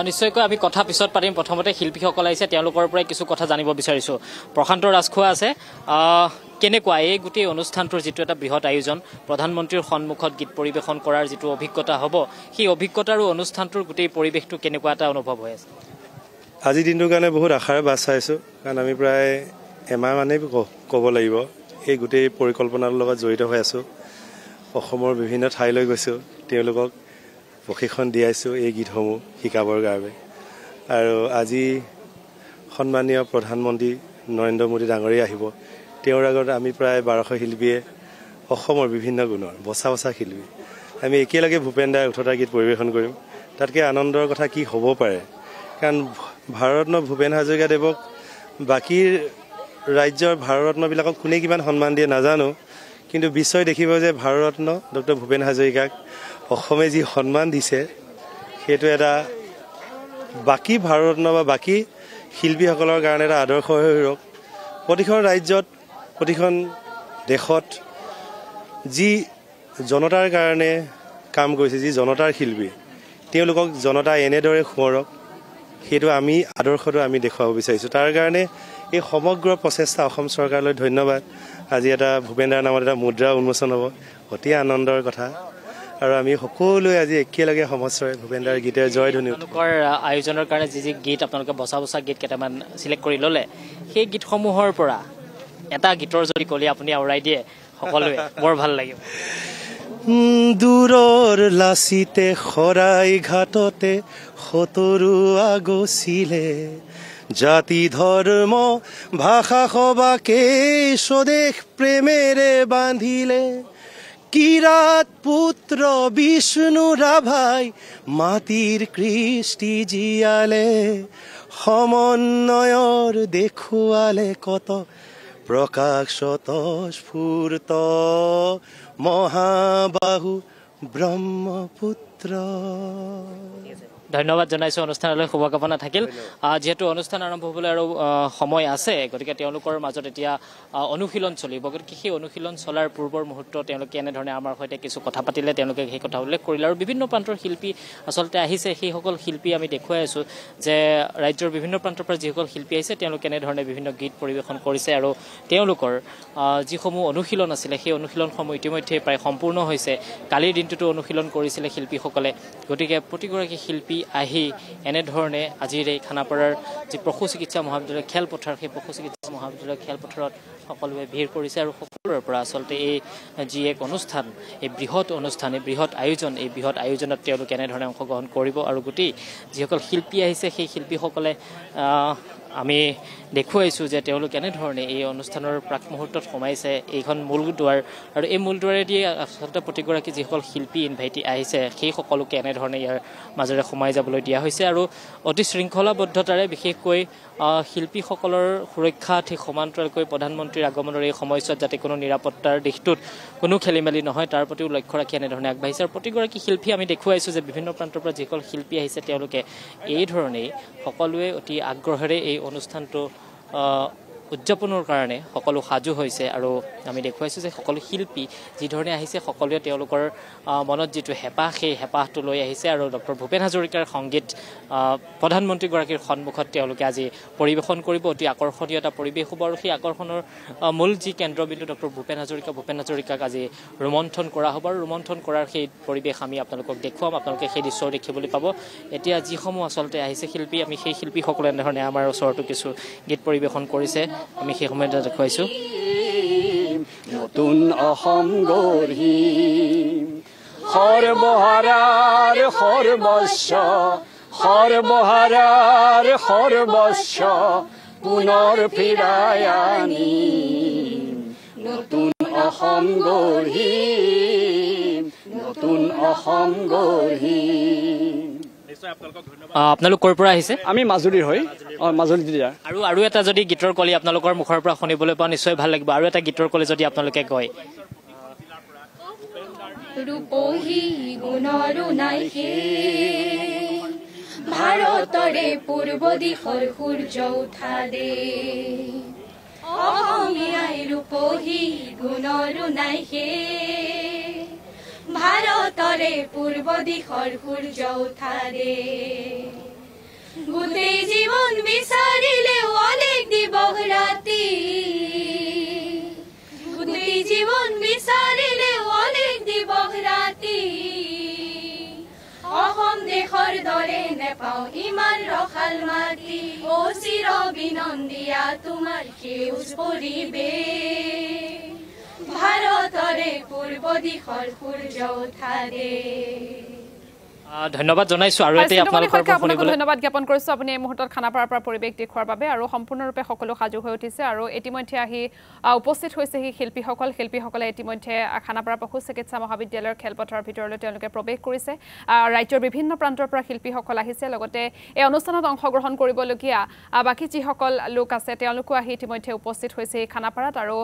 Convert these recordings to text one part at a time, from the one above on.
নিশ্চয়কৈ আমি কথা পিছত পাতিম। প্ৰথমতে শিল্পীসকল আহিছে, তেওঁলোকৰ পৰাই কিছু কথা জানিব বিচাৰিছোঁ। প্ৰশান্ত ৰাজখোৱা আছে, কেনেকুৱা এই গোটেই অনুষ্ঠানটোৰ যিটো এটা বৃহৎ আয়োজন, প্ৰধানমন্ত্ৰীৰ সন্মুখত গীত পৰিৱেশন কৰাৰ যিটো অভিজ্ঞতা হ'ব, সেই অভিজ্ঞতা আৰু অনুষ্ঠানটোৰ গোটেই পৰিৱেশটো কেনেকুৱা এটা অনুভৱ হৈ আছে? আজিৰ দিনটোৰ কাৰণে বহুত আশাৰে বাছ চাইছোঁ, কাৰণ আমি প্ৰায় এমাহ মানেই ক'ব লাগিব এই গোটেই পৰিকল্পনাৰ লগত জড়িত হৈ আছোঁ। অসমৰ বিভিন্ন ঠাইলৈ গৈছোঁ, তেওঁলোকক প্ৰশিক্ষণ দিয়াইছোঁ এই গীতসমূহ শিকাবৰ কাৰণে। আৰু আজি সন্মানীয় প্ৰধানমন্ত্ৰী নৰেন্দ্ৰ মোদী ডাঙৰীয়া আহিব, তেওঁৰ আগত আমি প্ৰায় 1200 শিল্পীয়ে অসমৰ বিভিন্ন গুণৰ বচা বচা শিল্পী আমি একেলগে ভূপেন দাৰ 18টা গীত পৰিৱেশন কৰিম। তাতকৈ আনন্দৰ কথা কি হ'ব পাৰে, কাৰণ ভাৰতৰত্ন ভূপেন হাজৰিকাদেৱক বাকী ৰাজ্যৰ ভাৰতৰত্নবিলাকক কোনে কিমান সন্মান দিয়ে নাজানো, কিন্তু বিশ্বই দেখিব যে ভাৰতৰত্ন ডক্টৰ ভূপেন হাজৰিকাক অসমে যি সন্মান দিছে, সেইটো এটা বাকী ভাৰতৰত্ন বা বাকী শিল্পীসকলৰ কাৰণে এটা আদৰ্শ হৈ ৰওক। প্ৰতিখন ৰাজ্যত প্ৰতিখন দেশত যি জনতাৰ কাৰণে কাম কৰিছে, যি জনতাৰ শিল্পী, তেওঁলোকক জনতা এনেদৰে সোঁৱৰক, সেইটো আমি আদৰ্শটো আমি দেখুৱাব বিচাৰিছোঁ। তাৰ কাৰণে এই সমগ্ৰ প্ৰচেষ্টা অসম চৰকাৰলৈ ধন্যবাদ। আজি এটা ভূপেন দাৰ নামত এটা মুদ্ৰা উন্মোচন হ'ব, অতি আনন্দৰ কথা। আৰু আমি সকলোৱে আজি একেলগে সমস্যাৰে ভূপেন দাৰ গীতেৰ জয়ধ্বনি। আপোনালোকৰ আয়োজনৰ কাৰণে যি যি গীত আপোনালোকে বচা বচা গীত কেইটামান চিলেক্ট কৰি ল'লে, সেই গীতসমূহৰ পৰা এটা গীতৰ যদি কলি আপুনি আওৰাই দিয়ে সকলোৱে বৰ ভাল লাগিব। দূৰৰ লাচিতে শৰাই ঘাটতে সতৰুৱা গছিলে, জাতি ধৰ্ম ভাষা সবাকে স্বদেশ প্ৰেমেৰে বান্ধিলে, কিৰাত পুত্ৰ বিষ্ণু ৰাভাই মাটিৰ কৃষ্টি জীয়ালে, সমন্বয়ৰ দেখুৱালে কত প্ৰকাশ স্বতঃস্ফূৰ্ত, মহাবাহু ব্ৰহ্মপুত্ৰ। ধন্যবাদ জনাইছোঁ, অনুষ্ঠানলৈ শুভকামনা থাকিল। যিহেতু অনুষ্ঠান আৰম্ভ হ'বলৈ আৰু সময় আছে, গতিকে তেওঁলোকৰ মাজত এতিয়া অনুশীলন চলিব। গতিকে সেই অনুশীলন চলাৰ পূৰ্বৰ মুহূৰ্ত তেওঁলোকে এনেধৰণে আমাৰ সৈতে কিছু কথা পাতিলে, তেওঁলোকে সেই কথা উল্লেখ কৰিলে। আৰু বিভিন্ন প্ৰান্তৰ শিল্পী আচলতে আহিছে, সেইসকল শিল্পী আমি দেখুৱাই আছোঁ যে ৰাজ্যৰ বিভিন্ন প্ৰান্তৰ পৰা যিসকল শিল্পী আহিছে, তেওঁলোকে এনেধৰণে বিভিন্ন গীত পৰিৱেশন কৰিছে। আৰু তেওঁলোকৰ যিসমূহ অনুশীলন আছিলে, সেই অনুশীলনসমূহ ইতিমধ্যে প্ৰায় সম্পূৰ্ণ হৈছে। কালিৰ দিনটোতো অনুশীলন কৰিছিলে শিল্পীসকলে। গতিকে প্ৰতিগৰাকী শিল্পী আহি এনেধৰণে আজিৰ এই খানাপাৰাৰ যি পশু চিকিৎসা মহাবিদ্যালয় খেলপথাৰ, সেই পশু চিকিৎসা মহাবিদ্যালয় খেলপথাৰত সকলোৱে ভিৰ কৰিছে। আৰু সকলোৰে পৰা আচলতে এই যি এক অনুষ্ঠান, এই বৃহৎ অনুষ্ঠান, এই বৃহৎ আয়োজন, এই বৃহৎ আয়োজনত তেওঁলোকে এনেধৰণে অংশগ্ৰহণ কৰিব। আৰু গোটেই যিসকল শিল্পী আহিছে, সেই শিল্পীসকলে আমি দেখুৱাইছোঁ যে তেওঁলোক এনেধৰণে এই অনুষ্ঠানৰ প্ৰাক মুহূৰ্তত সোমাইছে এইখন মূল দুৱাৰ। আৰু এই মূল দুৱাৰেদি আচলতে প্ৰতিগৰাকী যিসকল শিল্পী ইনভাইটি আহিছে, সেই সকলোকে এনেধৰণে ইয়াৰ মাজেৰে সোমাই যাবলৈ দিয়া হৈছে। আৰু অতি শৃংখলাবদ্ধতাৰে বিশেষকৈ শিল্পীসকলৰ সুৰক্ষা ঠিক সমান্তৰালকৈ প্ৰধানমন্ত্ৰীৰ আগমনৰ এই সময়ছোৱাত যাতে কোনো নিৰাপত্তাৰ দিশটোত কোনো খেলি মেলি নহয়, তাৰ প্ৰতিও লক্ষ্য ৰাখি এনেধৰণে আগবাঢ়িছে। আৰু প্ৰতিগৰাকী শিল্পী আমি দেখুৱাইছোঁ যে বিভিন্ন প্ৰান্তৰ পৰা যিসকল শিল্পী আহিছে, তেওঁলোকে এই ধৰণেই সকলোৱে অতি আগ্ৰহেৰে এই অনুষ্ঠানটো উদযাপনৰ কাৰণে সকলো সাজু হৈছে। আৰু আমি দেখুৱাইছোঁ যে সকলো শিল্পী যিধৰণে আহিছে, সকলোৱে তেওঁলোকৰ মনত যিটো হেঁপাহ, সেই হেঁপাহটো লৈ আহিছে। আৰু ডক্টৰ ভূপেন হাজৰিকাৰ সংগীত প্ৰধানমন্ত্ৰীগৰাকীৰ সন্মুখত তেওঁলোকে আজি পৰিৱেশন কৰিব। অতি আকৰ্ষণীয় এটা পৰিৱেশ হ'ব। আৰু সেই আকৰ্ষণৰ মূল যি কেন্দ্ৰবিন্দু ডক্টৰ ভূপেন হাজৰিকাক আজি ৰোমন্থন কৰা হ'ব। আৰু ৰোমন্থন কৰাৰ সেই পৰিৱেশ আমি আপোনালোকক দেখুৱাম, আপোনালোকে সেই দৃশ্যও দেখিবলৈ পাব। এতিয়া যিসমূহ আচলতে আহিছে শিল্পী, আমি সেই শিল্পীসকলে এনেধৰণে আমাৰ ওচৰতো কিছু গীত পৰিৱেশন কৰিছে, আমি সেই সময়তে দেখুৱাইছোঁ। নতুন অসম গঢ়িম, সৰ্বহাৰাৰ সৰ্বস্ব, সৰ্বহাৰাৰ সৰ্বস্ব পুনৰ ফিৰাই আনিম, নতুন অসম গঢ়িম, নতুন অসম গঢ়িম। আপোনালোক ক'ৰ পৰা আহিছে? আমি মাজুলীৰ হয়, মাজুলী জিলা। আৰু এটা যদি গীতৰ কলি আপোনালোকৰ মুখৰ পৰা শুনিবলৈ পাওঁ নিশ্চয় ভাল লাগিব। আৰু এটা গীতৰ কলি যদি আপোনালোকে কয়। ৰূপহী গুণৰো নাই ভাৰতৰে পূৰ্ব দিশৰ সূৰ্য উঠা দে, অসমীয়াই ৰূপহী গুণৰো নাই ভাৰতৰে পূৰ্ব দিশৰ সূৰ্য উঠা দে। পূৰ্বৰ দৰে নেপাওঁ ইমান ৰসাল মাটি অ চিৰ বিনন্দিয়া তোমাৰ সেউজ পৰিৱেশ ভাৰতৰে পূৰ্ব দিশৰ সূৰ্য উঠা দেশ ধন্যবাদ জনাইছো আৰু এতে আপোনালোকৰ পৰা শুনিবলৈ ধন্যবাদ জ্ঞাপন কৰিছো আপুনি এই মুহূৰ্তত খানাপাৰাৰ পৰা পৰিৱেশ দেখুৱাৰ বাবে আৰু সম্পূৰ্ণৰূপে সকলো সাজু হৈ উঠিছে আৰু ইতিমধ্যে আহি উপস্থিত হৈছে শিল্পীসকলে ইতিমধ্যে খানাপাৰা পশু চিকিৎসা মহাবিদ্যালয়ৰ খেলপথাৰৰ ভিতৰলৈ তেওঁলোকে প্ৰৱেশ কৰিছে ৰাজ্যৰ বিভিন্ন প্ৰান্তৰ পৰা শিল্পীসকল আহিছে লগতে এই অনুষ্ঠানত অংশগ্ৰহণ কৰিবলগীয়া বাকি যিসকল লোক আছে তেওঁলোকো আহি ইতিমধ্যে উপস্থিত হৈছে খানাপাৰাত আৰু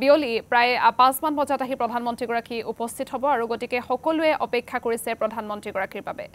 বিয়লি প্ৰায় 5 মান বজাত আহি প্ৰধানমন্ত্ৰীগৰাকী উপস্থিত হ'ব আৰু গতিকে সকলোৱে অপেক্ষা কৰিছে প্ৰধানমন্ত্ৰীগৰাকীৰ বাবে